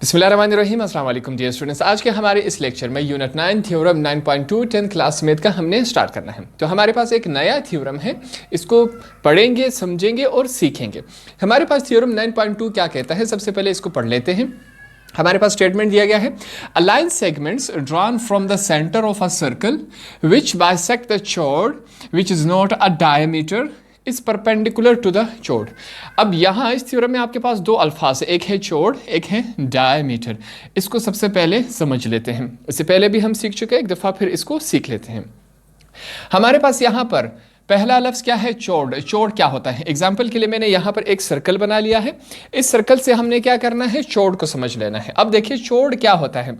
बिस्मिल्लाहिर्रहमानिर्रहीम। अस्सलाम वालेकुम डियर स्टूडेंट्स। आज के हमारे इस लेक्चर में unit 9 theorem 9.2 10th class math का हमने स्टार्ट करना है। तो हमारे पास एक नया थ्योरम है, इसको पढ़ेंगे, समझेंगे और सीखेंगे। हमारे पास थ्योरम 9.2 क्या कहता है, सबसे पहले इसको पढ़ लेते हैं। हमारे पास स्टेटमेंट दिया गया है, a line segments drawn from the centre of a circle which bisect the chord which is not a diameter is perpendicular to the chord. अब यहाँ इस थ्योरम में आपके पास दो अल्फाज है, एक है चोर्ड, एक है डायमीटर। इसको सबसे पहले समझ लेते हैं। इससे पहले भी हम सीख चुके हैं, एक दफ़ा फिर इसको सीख लेते हैं। हमारे पास यहाँ पर पहला लफ्ज़ क्या है, चोर्ड। चोर्ड क्या होता है? एग्जाम्पल के लिए मैंने यहाँ पर एक सर्कल बना लिया है। इस सर्कल से हमने क्या करना है, चोर्ड को समझ लेना है। अब देखिए चोर्ड क्या होता है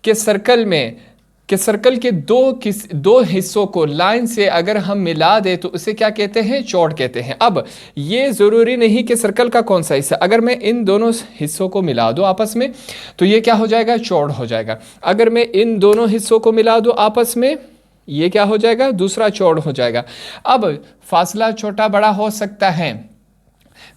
कि सर्कल के दो हिस्सों को लाइन से अगर हम मिला दे तो उसे क्या कहते हैं, चोर्ड कहते हैं। अब ये ज़रूरी नहीं कि सर्कल का कौन सा हिस्सा, अगर मैं इन दोनों हिस्सों को मिला दूं आपस में तो ये क्या हो जाएगा, चोर्ड हो जाएगा। अगर मैं इन दोनों हिस्सों को मिला दूं आपस में, ये क्या हो जाएगा, दूसरा चोर्ड हो जाएगा। अब फासला छोटा बड़ा हो सकता है।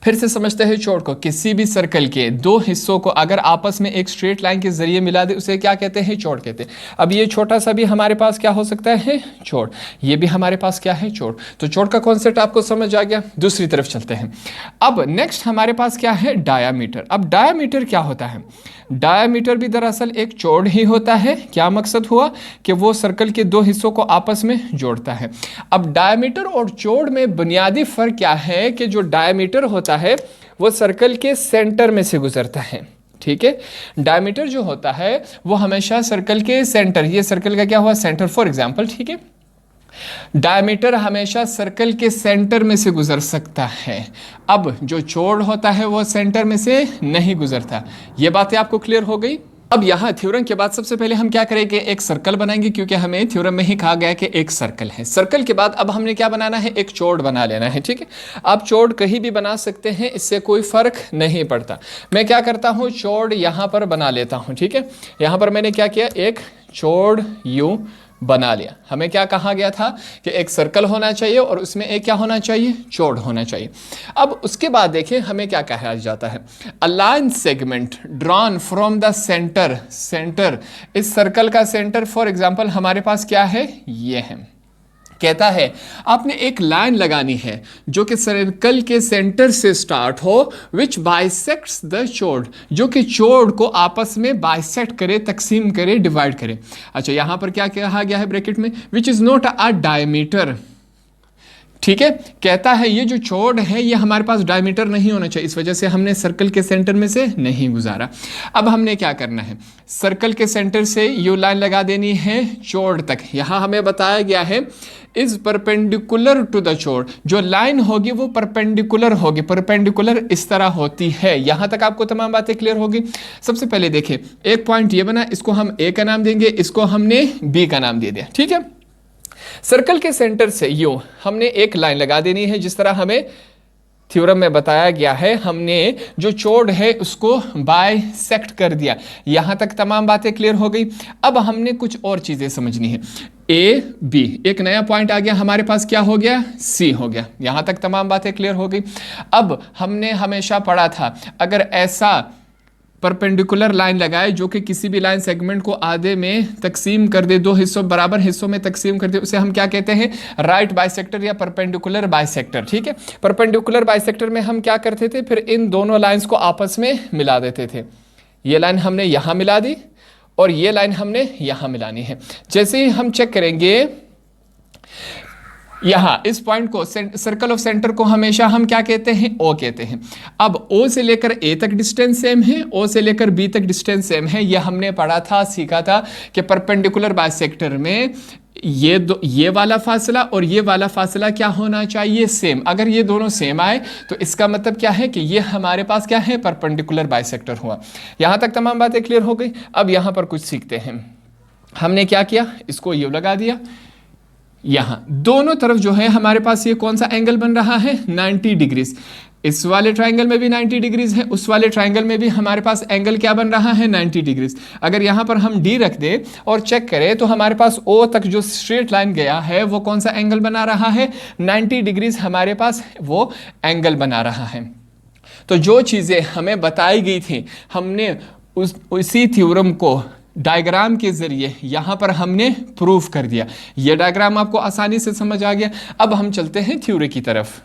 फिर से समझते हैं चोर्ड को, किसी भी सर्कल के दो हिस्सों को अगर आपस में एक स्ट्रेट लाइन के जरिए मिला दे उसे क्या कहते हैं, चोर्ड कहते हैं। अब ये छोटा सा भी हमारे पास क्या हो सकता है, चोर्ड। ये भी हमारे पास क्या है, चोर्ड। तो चोर्ड का कॉन्सेप्ट आपको समझ आ गया। दूसरी तरफ चलते हैं। अब नेक्स्ट हमारे पास क्या है, डायामीटर। अब डायामीटर क्या होता है, डायामीटर भी दरअसल एक चोर्ड ही होता है। क्या मकसद हुआ कि वो सर्कल के दो हिस्सों को आपस में जोड़ता है। अब डायामीटर और चोर्ड में बुनियादी फर्क क्या है कि जो डायामीटर होता है वो सर्कल के सेंटर में से गुजरता है। ठीक है, डायमीटर जो होता है वो हमेशा सर्कल के सेंटर, ये सर्कल का क्या हुआ, सेंटर फॉर एग्जांपल। ठीक है, डायमीटर हमेशा सर्कल के सेंटर में से गुजर सकता है। अब जो चोर्ड होता है वो सेंटर में से नहीं गुजरता। ये बातें आपको क्लियर हो गई। अब यहाँ थ्योरम के बाद सबसे पहले हम क्या करेंगे, एक सर्कल बनाएंगे, क्योंकि हमें थ्योरम में ही कहा गया कि एक सर्कल है। सर्कल के बाद अब हमने क्या बनाना है, एक चोर्ड बना लेना है। ठीक है, आप चोर्ड कहीं भी बना सकते हैं, इससे कोई फर्क नहीं पड़ता। मैं क्या करता हूँ, चोर्ड यहाँ पर बना लेता हूँ। ठीक है, यहाँ पर मैंने क्या किया, एक चोर्ड यूं बना लिया। हमें क्या कहा गया था कि एक सर्कल होना चाहिए और उसमें एक क्या होना चाहिए, चोर्ड होना चाहिए। अब उसके बाद देखें हमें क्या कहा जाता है, a line segment drawn from the centre. Centre, इस सर्कल का सेंटर फॉर एग्जांपल हमारे पास क्या है, ये है। कहता है आपने एक लाइन लगानी है जो कि सर्कल के सेंटर से स्टार्ट हो, विच बाइसेक्ट्स द चोर्ड, जो कि चोर्ड को आपस में बाइसेक्ट करे, तकसीम करे, डिवाइड करे। अच्छा, यहां पर क्या कहा गया है ब्रैकेट में, विच इज नॉट अ डायमीटर। ठीक है, कहता है ये जो चोर्ड है ये हमारे पास डायमीटर नहीं होना चाहिए, इस वजह से हमने सर्कल के सेंटर में से नहीं गुजारा। अब हमने क्या करना है, सर्कल के सेंटर से यू लाइन लगा देनी है चोर्ड तक। यहां हमें बताया गया है is perpendicular to the chord, जो लाइन होगी वो परपेंडिकुलर होगी। परपेंडिकुलर इस तरह होती है। यहां तक आपको तमाम बातें क्लियर होगी। सबसे पहले देखिए, एक पॉइंट ये बना, इसको हम ए का नाम देंगे, इसको हमने बी का नाम दे दिया। ठीक है, सर्कल के सेंटर से यूं हमने एक लाइन लगा देनी है, जिस तरह हमें थ्योरम में बताया गया है। हमने जो चोर्ड है उसको बाइसेक्ट कर दिया। यहां तक तमाम बातें क्लियर हो गई। अब हमने कुछ और चीजें समझनी है। ए बी, एक नया पॉइंट आ गया हमारे पास, क्या हो गया, सी हो गया। यहां तक तमाम बातें क्लियर हो गई। अब हमने हमेशा पढ़ा था अगर ऐसा परपेंडिकुलर लाइन लगाए जो कि किसी भी लाइन सेगमेंट को आधे में तकसीम कर दे, दो हिस्सों बराबर हिस्सों में तकसीम कर दे, उसे हम क्या कहते हैं, राइट बाइसेक्टर या परपेंडिकुलर बाइसेक्टर। ठीक है, परपेंडिकुलर बाइसेक्टर में हम क्या करते थे, फिर इन दोनों लाइंस को आपस में मिला देते थे। ये लाइन हमने यहां मिला दी और ये लाइन हमने यहां मिलानी है। जैसे ही हम चेक करेंगे, यहां इस पॉइंट को, सर्कल ऑफ सेंटर को हमेशा हम क्या कहते हैं, ओ कहते हैं। अब ओ से लेकर ए तक डिस्टेंस सेम है, ओ से लेकर बी तक डिस्टेंस सेम है। यह हमने पढ़ा था, सीखा था कि परपेंडिकुलर बाइसेक्टर में ये वाला फासला और ये वाला फासला क्या होना चाहिए, सेम। अगर ये दोनों सेम आए तो इसका मतलब क्या है कि ये हमारे पास क्या है, परपेंडिकुलर बाइसेक्टर हुआ। यहां तक तमाम बातें क्लियर हो गई। अब यहां पर कुछ सीखते हैं। हमने क्या किया, इसको यू लगा दिया। यहां दोनों तरफ जो है हमारे पास ये कौन सा एंगल बन रहा है, 90 डिग्रीज। इस वाले ट्राइंगल में भी 90 डिग्रीज है, उस वाले ट्राइंगल में भी हमारे पास एंगल क्या बन रहा है, 90 डिग्रीज। अगर यहां पर हम डी रख दें और चेक करें तो हमारे पास ओ तक जो स्ट्रेट लाइन गया है वो कौन सा एंगल बना रहा है, 90 डिग्रीज हमारे पास वो एंगल बना रहा है। तो जो चीजें हमें बताई गई थी हमने उसी थ्योरम को डायग्राम के जरिए यहां पर हमने प्रूफ कर दिया। ये डायग्राम आपको आसानी से समझ आ गया। अब हम चलते हैं थ्योरी की तरफ।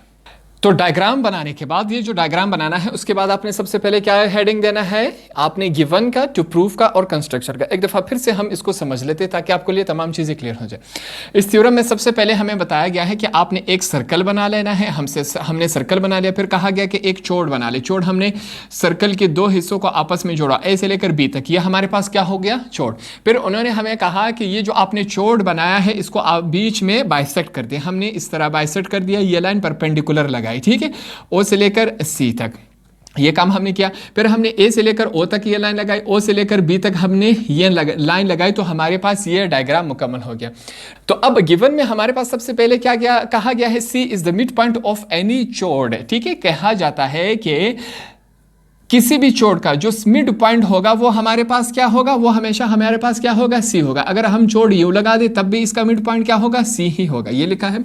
तो डायग्राम बनाने के बाद, ये जो डायग्राम बनाना है उसके बाद आपने सबसे पहले क्या हेडिंग देना है, आपने गिवन का, टू प्रूफ का और कंस्ट्रक्शन का। एक दफा फिर से हम इसको समझ लेते हैं ताकि आपको लिए तमाम चीजें क्लियर हो जाए। इस थ्योरम में सबसे पहले हमें बताया गया है कि आपने एक सर्कल बना लेना है। हमने सर्कल बना लिया, फिर कहा गया कि एक चौड़ बना ले। चौड़ हमने सर्कल के दो हिस्सों को आपस में जोड़ा, ए से लेकर बी तक। ये हमारे पास क्या हो गया, चौड़। फिर उन्होंने हमें कहा कि ये जो आपने चौड़ बनाया है इसको आप बीच में बाइसेक्ट कर दिया। हमने इस तरह बाइसेक्ट कर दिया, ये लाइन परपेंडिकुलर लगाई, ठीक है, ओ से लेकर सी तक। ये काम हमने किया। फिर हमने ए से लेकर ओ तक ये लाइन लगाई, ओ से लेकर बी तक हमने ये लाइन लगाई। तो हमारे पास ये डायग्राम मुकम्मल हो गया। तो अब गिवन में हमारे पास सबसे पहले क्या कहा गया है, C is the mid point of any chord, ठीक है। कहा जाता है कि किसी भी चौड़ का जो मिड पॉइंट होगा वो हमारे पास क्या होगा, वो हमेशा हमारे पास क्या होगा, सी होगा। अगर हम चौड़ यू लगा दे तब भी इसका मिड पॉइंट क्या होगा, सी ही होगा। ये लिखा है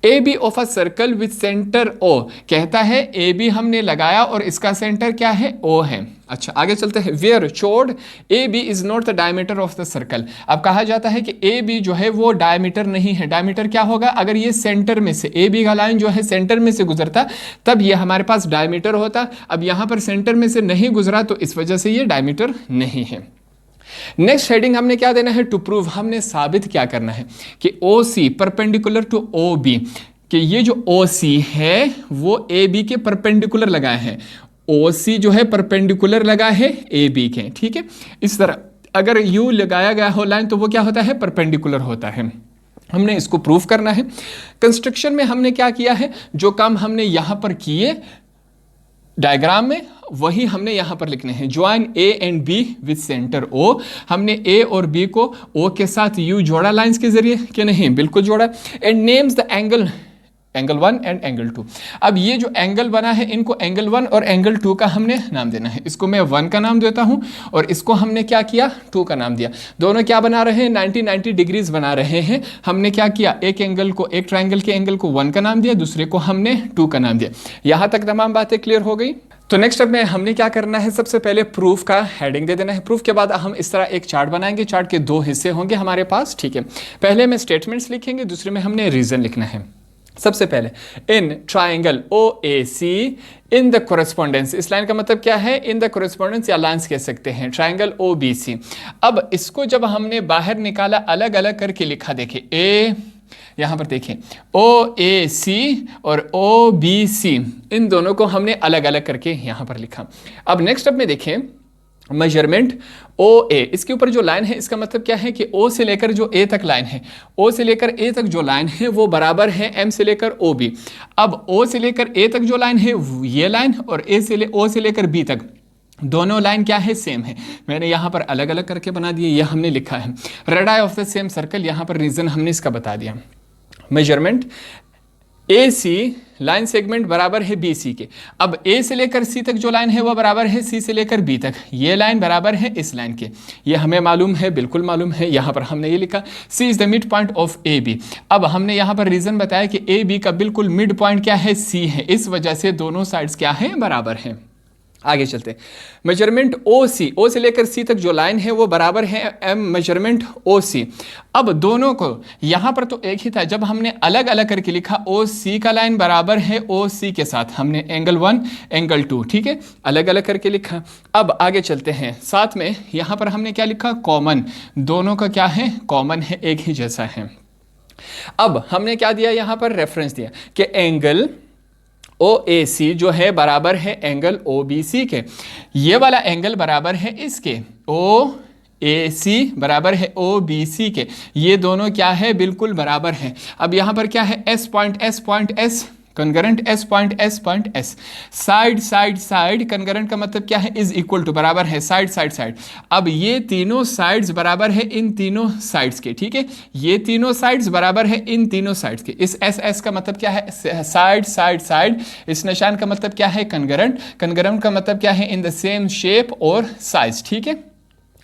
A B of a circle with centre O. कहता है ए बी हमने लगाया और इसका सेंटर क्या है, ओ है। अच्छा आगे चलते हैं। Where chord A B is not the diameter of the circle. अब कहा जाता है कि ए बी जो है वो डायमीटर नहीं है। डायमीटर क्या होगा, अगर ये सेंटर में से ए बी का लाइन जो है सेंटर में से गुजरता तब ये हमारे पास डायमीटर होता। अब यहां पर सेंटर में से नहीं गुजरा तो इस वजह से ये डायमीटर नहीं है। नेक्स्ट हेडिंग हमने क्या देना है, टू प्रूव। हमने साबित क्या करना है कि O C perpendicular to O B, कि ये जो ओ सी है वो ए बी के परपेंडिकुलर लगाए हैं। ओ सी जो है परपेंडिकुलर लगा है ए बी के, ठीक है। इस तरह अगर यू लगाया गया हो लाइन तो वो क्या होता है, परपेंडिकुलर होता है। हमने इसको प्रूफ करना है। कंस्ट्रक्शन में हमने क्या किया है, जो काम हमने यहां पर किए डायग्राम में वही हमने यहां पर लिखने हैं। Join A and B with centre O. हमने ए और बी को ओ के साथ यू जोड़ा लाइंस के जरिए, कि नहीं, बिल्कुल जोड़ा। And names the angle, angle 1 and angle 2। अब ये जो एंगल बना है इनको एंगल 1 और एंगल 2 का हमने नाम देना है। इसको मैं 1 का नाम देता हूं और इसको हमने क्या किया, 2 का नाम दिया। दोनों क्या बना रहे हैं, 90 डिग्रीज बना रहे हैं। हमने क्या किया, एक एंगल को, एक ट्राइंगल के एंगल को 1 का नाम दिया, दूसरे को हमने 2 का नाम दिया। यहां तक तमाम बातें क्लियर हो गई। तो नेक्स्ट स्टेप में हमने क्या करना है, सबसे पहले प्रूफ का हेडिंग दे देना है। प्रूफ के बाद हम इस तरह एक चार्ट बनाएंगे। चार्ट के 2 हिस्से होंगे हमारे पास, ठीक है। पहले में स्टेटमेंट्स लिखेंगे, दूसरे में हमने रीजन लिखना है। सबसे पहले in triangle O A C in the correspondence. इस लाइन का मतलब क्या है, इन द कोरेस्पॉन्डेंस या लाइंस कह सकते हैं, ट्राइंगल ओ बी सी। अब इसको जब हमने बाहर निकाला, अलग अलग करके लिखा, देखिए ए, यहां पर देखें ओ ए सी और ओ बी सी, इन दोनों को हमने अलग अलग करके यहां पर लिखा। अब नेक्स्ट स्टेप में देखें मेजरमेंट ओ ए। इसके ऊपर जो लाइन है इसका मतलब क्या है कि ओ से लेकर जो ए तक लाइन है, ओ से लेकर ए तक जो लाइन है वो बराबर है एम से लेकर ओ बी। अब ओ से लेकर ए तक जो लाइन है ये लाइन, और ओ से लेकर बी तक दोनों लाइन क्या है, सेम है। मैंने यहाँ पर अलग अलग करके बना दिए, ये हमने लिखा है radii of the same circle. यहाँ पर रीजन हमने इसका बता दिया। मेजरमेंट ए सी लाइन सेगमेंट बराबर है बी सी के। अब ए से लेकर सी तक जो लाइन है वो बराबर है सी से लेकर बी तक। ये लाइन बराबर है इस लाइन के, ये हमें मालूम है, बिल्कुल मालूम है। यहाँ पर हमने ये लिखा C is the mid point of A B. अब हमने यहाँ पर रीजन बताया कि ए बी का बिल्कुल मिड पॉइंट क्या है, सी है। इस वजह से दोनों साइड्स क्या है, बराबर हैं। आगे चलते हैं। मेजरमेंट ओ सी, ओ से लेकर सी तक जो लाइन है वो बराबर है एम मेजरमेंट ओ सी। अब दोनों को यहां पर तो एक ही था, जब हमने अलग अलग करके लिखा ओ सी का लाइन बराबर है ओ सी के साथ, हमने एंगल 1 एंगल 2, ठीक है, अलग अलग करके लिखा। अब आगे चलते हैं। साथ में यहां पर हमने क्या लिखा, कॉमन, दोनों का क्या है, कॉमन है, एक ही जैसा है। अब हमने क्या दिया, यहां पर रेफरेंस दिया कि एंगल ओ ए सी जो है बराबर है एंगल ओ बी सी के। ये वाला एंगल बराबर है इसके, ओ ए सी बराबर है ओ बी सी के। ये दोनों क्या है, बिल्कुल बराबर है। अब यहाँ पर क्या है, S point S point S, concurrent S point S point S. Side side side, concurrent का मतलब क्या है, इज इक्वल टू, बराबर है साइड साइड साइड। अब ये तीनों साइड्स बराबर है इन तीनों साइड्स के, ठीक है, ये तीनों साइड्स बराबर है इन तीनों साइड्स के। इस एस एस का मतलब क्या है, साइड साइड साइड। इस निशान का मतलब क्या है, कंकरेंट। कंकरेंट का मतलब क्या है, इन द सेम शेप और साइज, ठीक है।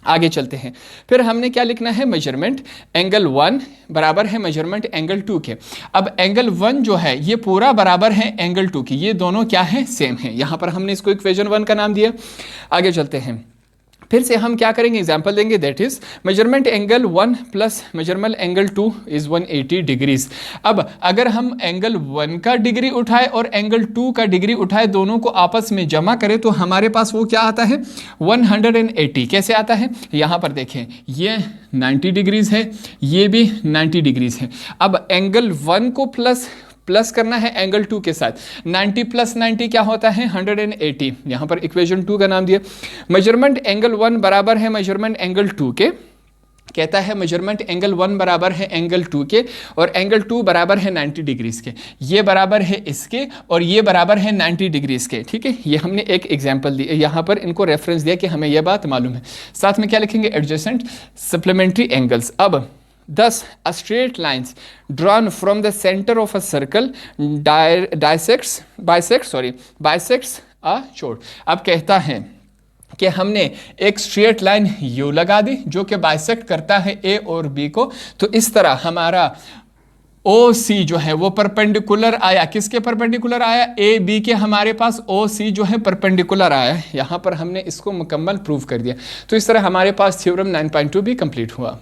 आगे चलते हैं। फिर हमने क्या लिखना है, मेजरमेंट एंगल 1 बराबर है मेजरमेंट एंगल 2 के। अब एंगल 1 जो है ये पूरा बराबर है एंगल 2 की, ये दोनों क्या है, सेम है। यहां पर हमने इसको इक्वेशन 1 का नाम दिया। आगे चलते हैं। फिर से हम क्या करेंगे, एग्जाम्पल देंगे, that is measurement angle 1 plus measurement angle 2 is 180 degrees. अब अगर हम एंगल 1 का डिग्री उठाए और एंगल 2 का डिग्री उठाए, दोनों को आपस में जमा करें तो हमारे पास वो क्या आता है, 180। कैसे आता है, यहाँ पर देखें, ये 90 डिग्रीज है, ये भी 90 डिग्रीज है। अब एंगल 1 को प्लस करना है एंगल 2 के साथ, 90 प्लस 90 क्या होता है, 180। यहाँ पर इक्वेशन 2 का नाम दिया। मेजरमेंट एंगल 1 बराबर है मेजरमेंट एंगल 2 के, कहता है मेजरमेंट एंगल 1 बराबर है एंगल 2 के और एंगल 2 बराबर है 90 डिग्रीज के। ये बराबर है इसके और ये बराबर है 90 डिग्रीज के। ठीक है, ये हमने एक एग्जांपल दी, यहाँ पर इनको रेफरेंस दिया कि हमें यह बात मालूम है। साथ में क्या लिखेंगे, एडजेसेंट सप्लीमेंट्री एंगल्स। अब 10 straight lines drawn from the center of a circle bisects a chord। अब कहता है कि हमने एक स्ट्रेट लाइन यू लगा दी जो कि बाइसेक्ट करता है ए और बी को, तो इस तरह हमारा ओ सी जो है वो परपेंडिकुलर आया। किसके परपेंडिकुलर आया, ए बी के हमारे पास ओ सी जो है परपेंडिकुलर आया। यहाँ पर हमने इसको मुकम्मल प्रूव कर दिया। तो इस तरह हमारे पास थ्योरम 9.2 भी कंप्लीट हुआ।